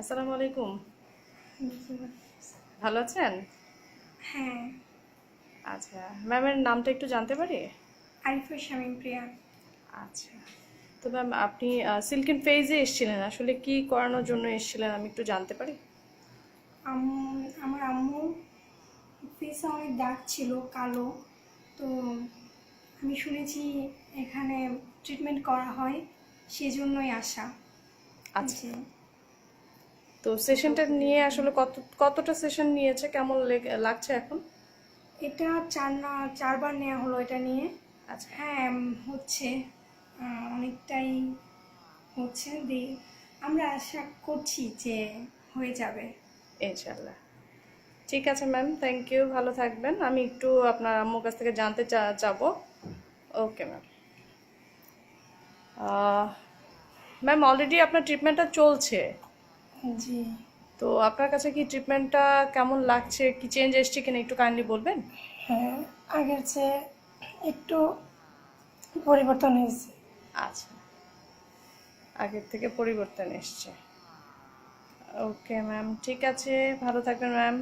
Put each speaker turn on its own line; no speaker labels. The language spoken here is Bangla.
আসসালামু আলাইকুম। ভালো আছেন?
হ্যাঁ।
আচ্ছা, ম্যামের নামটা একটু জানতে পারি?
আরিফা শামীম প্রিয়া।
আচ্ছা, তো ম্যাম আপনি সিল্কিন ফেজে এসেছিলেন, আসলে কি করানোর জন্য এসেছিলেন আমি একটু জানতে পারি?
আমার আম্মু ফেসে অনেক দাগ ছিল কালো। তো আমি শুনেছি এখানে ট্রিটমেন্ট করা হয়, সেজন্যই আসা।
আচ্ছা,
যে
তো সেশনটা নিয়ে আসলে কতটা সেশন নিয়েছে, কেমন লাগছে এখন?
এটা 4বার নেওয়া হলো এটা নিয়ে।
আচ্ছা,
হ্যাঁ, হচ্ছে অনেকটাই হচ্ছে আমরা আশা করছি যে হয়ে যাবে।
ইনশাল্লাহ। ঠিক আছে ম্যাম, থ্যাংক ইউ, ভালো থাকবেন। আমি একটু আপনার আম্মুর কাছ থেকে জানতে চাবো। Okay ma'am. ম্যাম অলরেডি আপনার ট্রিটমেন্টটা চলছে,
জি।
তো আপনার কাছে কি ট্রিটমেন্টটা কেমন লাগছে, কি চেঞ্জ এসছে কিনা একটু কাইন্ডলি বলবেন?
হ্যাঁ, আগের চেয়ে একটু পরিবর্তন হয়েছে।
আচ্ছা, আগের থেকে পরিবর্তন এসছে। ওকে ম্যাম, ঠিক আছে, ভালো থাকবেন ম্যাম।